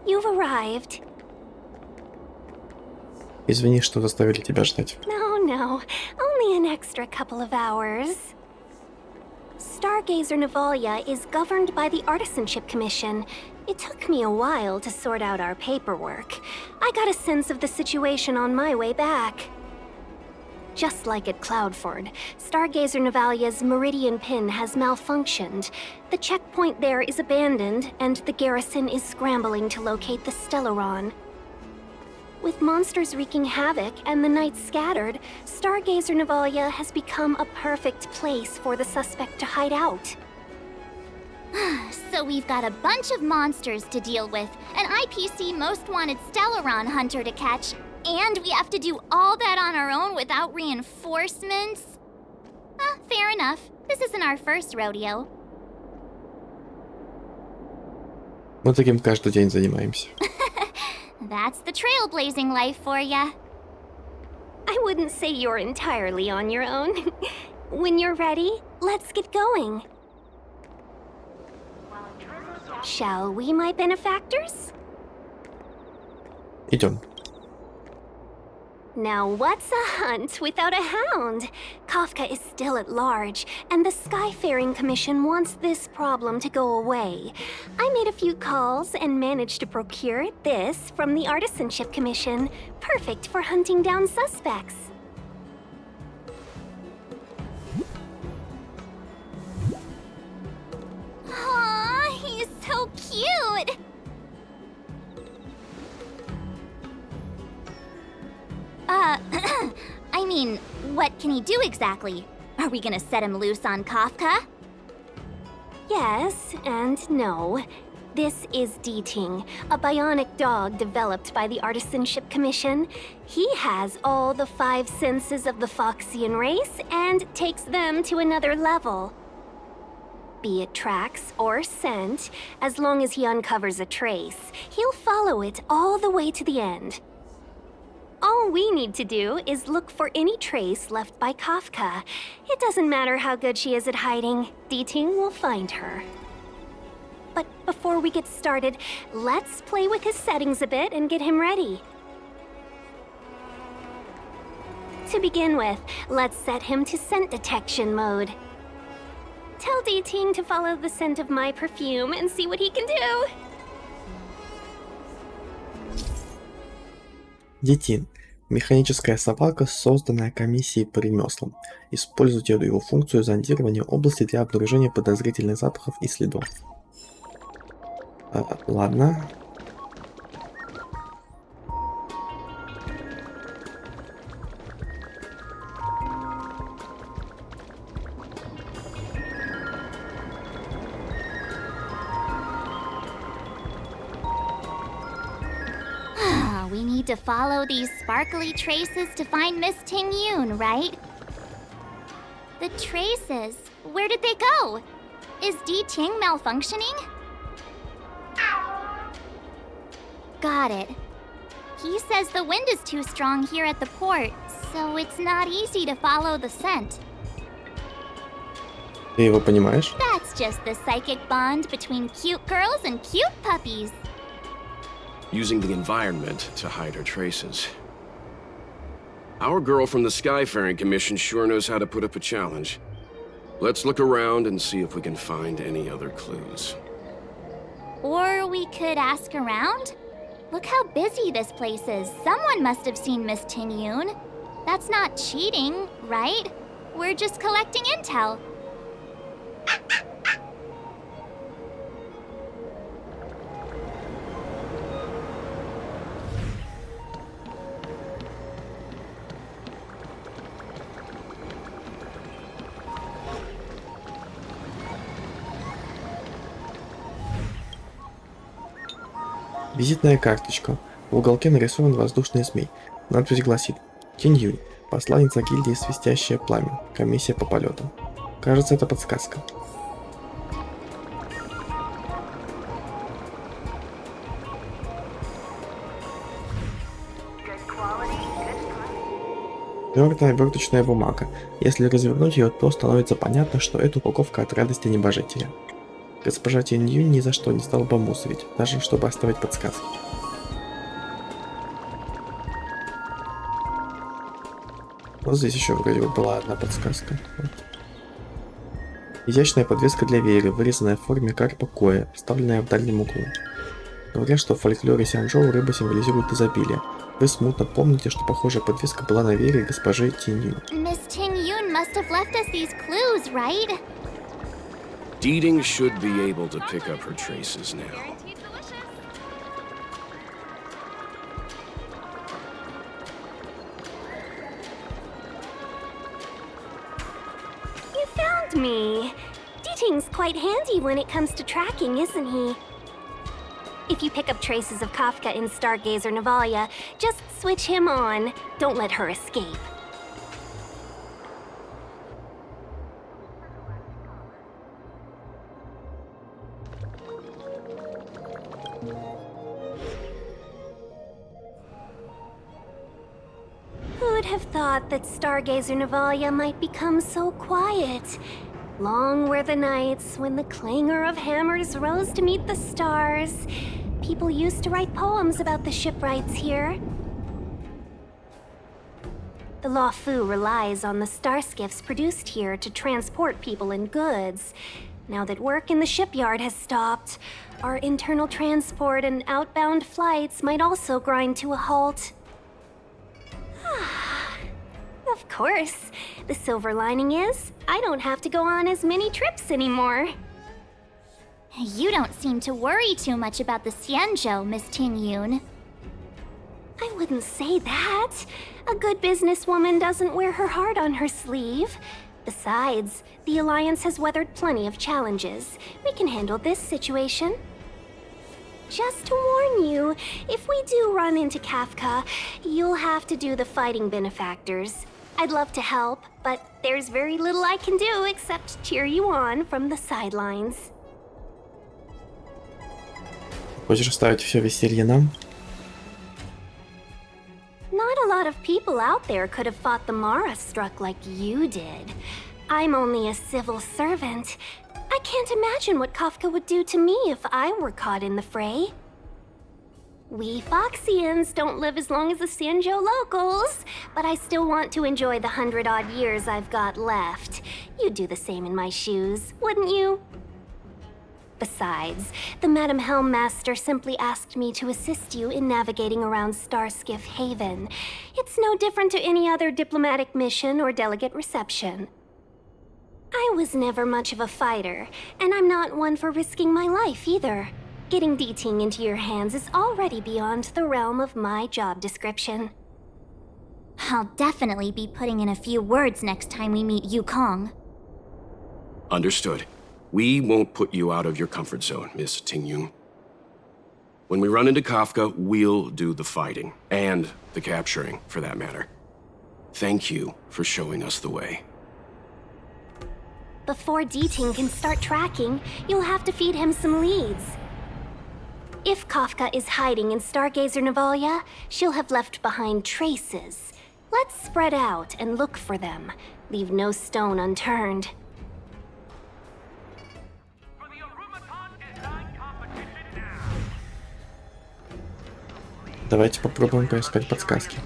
you've arrived. Извини, что заставили тебя ждать. No, only an extra couple of hours. Stargazer Navalia is governed by the Artisanship Commission. It took me a while to sort out our paperwork. I got a sense of the situation on my way back. Just like at Cloudford, Stargazer Navalia's Meridian Pin has malfunctioned. The checkpoint there is abandoned, and the garrison is scrambling to locate the Stellaron. With monsters wreaking havoc and the night scattered, Stargazer Navalia has become a perfect place for the suspect to hide out. So we've got a bunch of monsters to deal with, an IPC Most Wanted Stellaron hunter to catch, and we have to do all that on our own without reinforcements? Fair enough. This isn't our first rodeo. Мы таким каждый день занимаемся. That's the trailblazing life for ya. I wouldn't say you're entirely on your own. When you're ready, let's get going. Shall we, my benefactors? Идем. Now what's a hunt without a hound? Kafka is still at large, and the Skyfaring Commission wants this problem to go away. I made a few calls and managed to procure this from the Artisanship Commission. Perfect for hunting down suspects. Aw, he's so cute! I mean, what can he do exactly? Are we gonna set him loose on Kafka? Yes and no. This is D-Ting, a bionic dog developed by the Artisanship Commission. He has all the 5 senses of the Foxian race and takes them to another level. Be it tracks or scent, as long as he uncovers a trace, he'll follow it all the way to the end. All we need to do is look for any trace left by Kafka. It doesn't matter how good she is at hiding, D-Ting will find her. But before we get started, let's play with his settings a bit and get him ready. To begin with, let's set him to scent detection mode. Tell D-Ting to follow the scent of my perfume and see what he can do. Детин. Механическая собака, созданная комиссией по ремеслам. Используйте его функцию зондирования области для обнаружения подозрительных запахов и следов. Ладно. We need to follow these sparkly traces to find Miss Ting Yoon, right? The traces? Where did they go? Is D-Ting malfunctioning? Got it. He says the wind is too strong here at the port, so it's not easy to follow the scent. Ты его понимаешь? That's just the psychic bond between cute girls and cute puppies. Using the environment to hide her traces. Our girl from the Skyfaring Commission sure knows how to put up a challenge. Let's look around and see if we can find any other clues. Or we could ask around? Look how busy this place is. Someone must have seen Miss Ting Yoon. That's not cheating, right? We're just collecting intel. Визитная карточка. В уголке нарисован воздушный змей. Надпись гласит: Тень Юнь, посланница гильдии Свистящее Пламя, комиссия по полетам. Кажется, это подсказка. Твердая оберточная бумага. Если развернуть ее, то становится понятно, что это упаковка от радости небожителя. Госпожа Тень Юнь ни за что не стала бы мусорить, даже чтобы оставить подсказки. Вот здесь еще вроде бы была одна подсказка. Вот. Изящная подвеска для веера, вырезанная в форме карпа коя, вставленная в дальнем углу. Говорят, что в фольклоре Сянчжоу рыба символизирует изобилие. Вы смутно помните, что похожая подвеска была на веере госпожи Тень Юнь. Miss Ting Yun must have left us these clues, right? Deeding should be able to pick up her traces now. You found me. Deeting's quite handy when it comes to tracking, isn't he? If you pick up traces of Kafka in Stargazer Navalia, just switch him on. Don't let her escape. Who'd have thought that Stargazer Navalia might become so quiet? Long were the nights when the clangor of hammers rose to meet the stars. People used to write poems about the shipwrights here. The Law Fu relies on the star skiffs produced here to transport people and goods. Now that work in the shipyard has stopped, our internal transport and outbound flights might also grind to a halt. Of course. The silver lining is, I don't have to go on as many trips anymore. You don't seem to worry too much about the Xianzhou, Miss Ting Yun. I wouldn't say that. A good businesswoman doesn't wear her heart on her sleeve. Besides, the Alliance has weathered plenty of challenges. We can handle this situation. Just to warn you, if we do run into Kafka, you'll have to do the fighting benefactors. I'd love to help, but there's very little I can do except cheer you on from the sidelines. Хочешь оставить все веселье нам? Not a lot of people out there could have fought the Mara struck like you did. I'm only a civil servant. I can't imagine what Kafka would do to me if I were caught in the fray. We Foxians don't live as long as the Xianzhou locals, but I still want to enjoy the 100-odd years I've got left. You'd do the same in my shoes, wouldn't you? Besides, the Madam Helmmaster simply asked me to assist you in navigating around Starskiff Haven. It's no different to any other diplomatic mission or delegate reception. I was never much of a fighter, and I'm not one for risking my life either. Getting Deeting into your hands is already beyond the realm of my job description. I'll definitely be putting in a few words next time we meet Yukong. Understood. We won't put you out of your comfort zone, Miss Ting Yun. When we run into Kafka, we'll do the fighting. And the capturing, for that matter. Thank you for showing us the way. Before Deeting can start tracking, you'll have to feed him some leads. If Kafka is hiding in Stargazer Navalia, she'll have left behind traces. Let's spread out and look for them. Leave no stone unturned. Давайте попробуем поискать подсказки.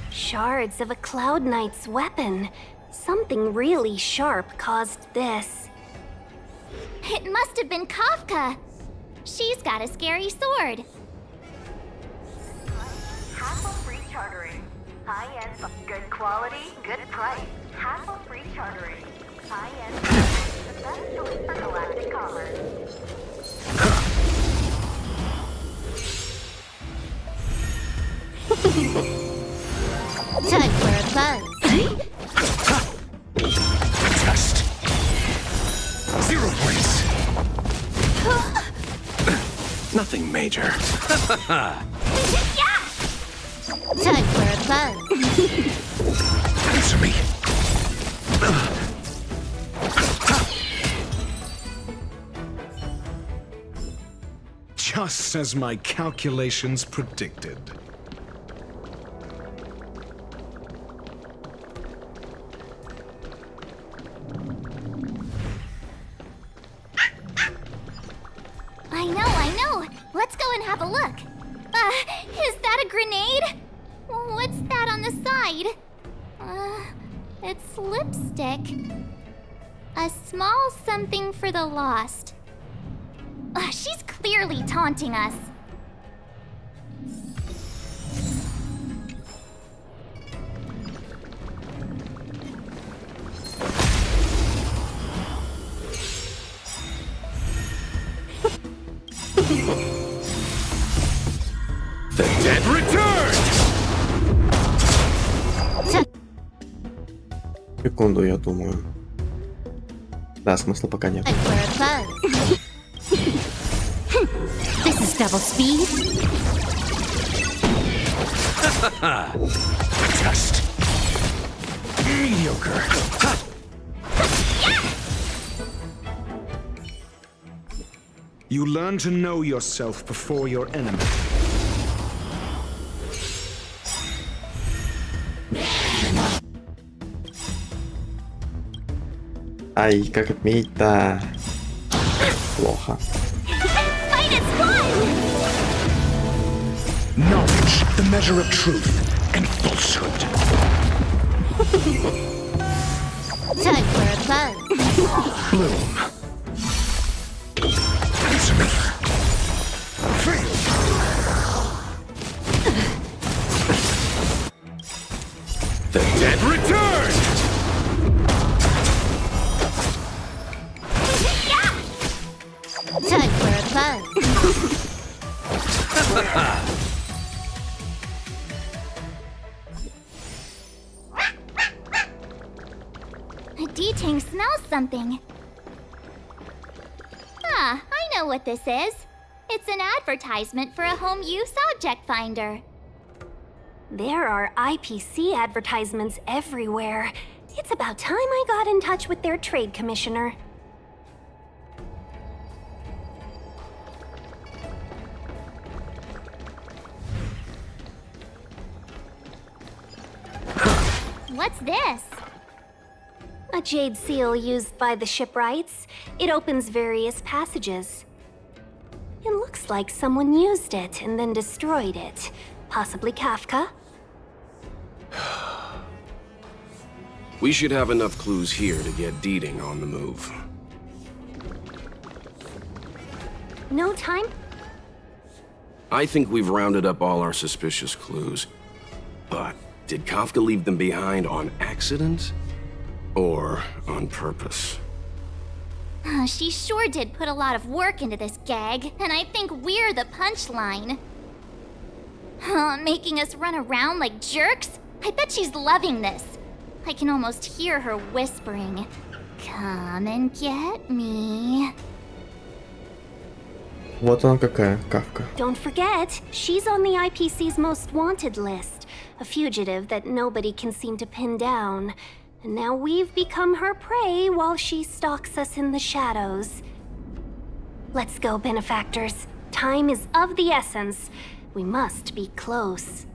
Shards of a Cloud Knight's weapon. Something really sharp caused this. It must have been Kafka. She's got a scary sword. Hassle-free chartering. High-end, good quality, good price. Hassle-free chartering. High-end, the best choice for galactic commerce. Time for a buzz. Test. 0 points. Nothing major. Time for a buzz. Answer me. Just as my calculations predicted. and have a look. Is that a grenade? What's that on the side? It's lipstick. A small something for the lost. She's clearly taunting us. The dead return! Секунду, я думаю. Да, смысла пока нет. This is double speed. Just mediocre. You learn to know yourself before your enemy. Ай, как отметить-то? Плохо. Fight is fun! Knowledge, the measure of truth and falsehood. Time for a buzz. Bloom. Answer me. Fail. The dead return! Time for a buzz. D-Ting smells something. I know what this is. It's an advertisement for a home use object finder. There are IPC advertisements everywhere. It's about time I got in touch with their trade commissioner. What's this? A jade seal used by the shipwrights. It opens various passages. It looks like someone used it and then destroyed it. Possibly Kafka? We should have enough clues here to get D-Ting on the move. No time? I think we've rounded up all our suspicious clues. But did Kafka leave them behind on accident? Or on purpose? She sure did put a lot of work into this gag, and I think we're the punchline. Making us run around like jerks? I bet she's loving this. I can almost hear her whispering, "Come and get me." Вот она какая, Кавка. Don't forget, she's on the IPC's most wanted list. A fugitive that nobody can seem to pin down. And now we've become her prey while she stalks us in the shadows. Let's go, benefactors. Time is of the essence. We must be close.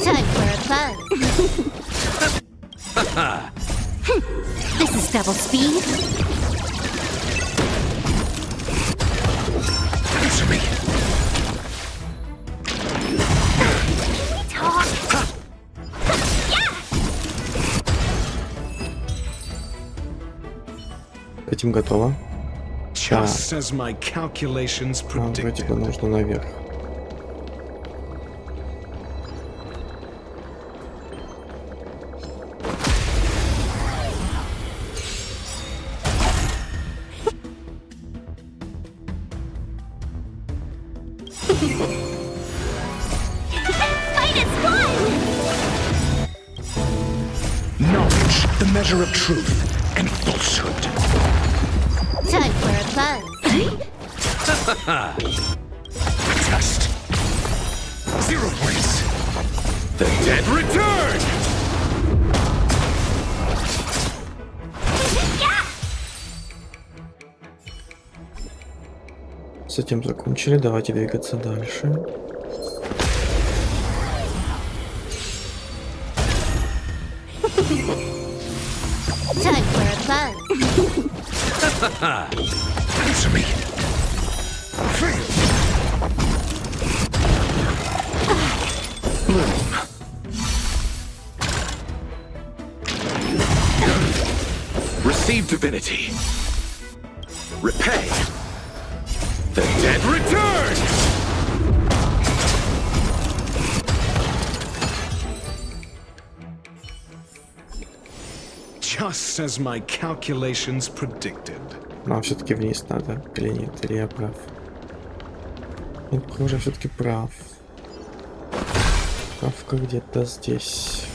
Time for a buzz. This is double speed. Answer me. Talk. Этим готово. Just as my calculations Нам вроде predicted. бы нужно наверх. Fight is fun! measure of truth and falsehood. Time for a buzz. Test. 0 points. The dead return! С этим закончили, давайте двигаться дальше. Time for a buzz. Answer me. Fail. Receive divinity. Repay. The dead return! Just as my calculations predicted. Нам все-таки вниз надо. Или нет? Или я прав? Нет, похоже, все-таки прав. Правка где-то здесь.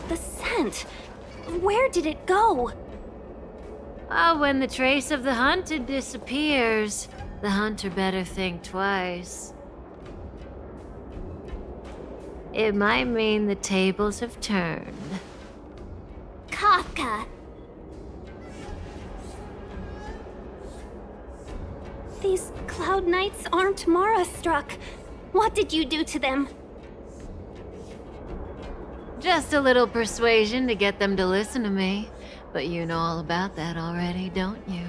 The scent. Where did it go? When the trace of the hunted disappears, the hunter better think twice. It might mean the tables have turned. Kafka. These cloud knights aren't Mara-struck. What did you do to them? Just a little persuasion to get them to listen to me. But you know all about that already, don't you?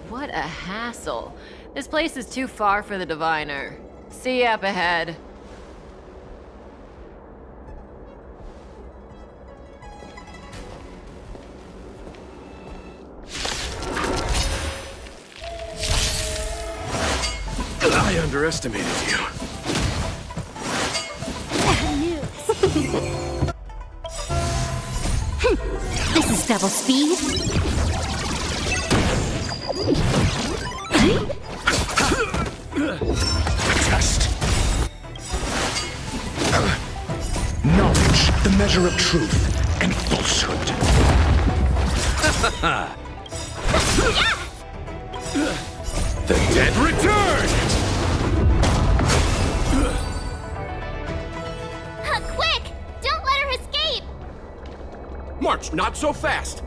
What a hassle. This place is too far for the diviner. See you up ahead. I underestimated you. This is double speed. Test. Knowledge, the measure of truth and falsehood. The dead return! Quick! Don't let her escape! March, not so fast!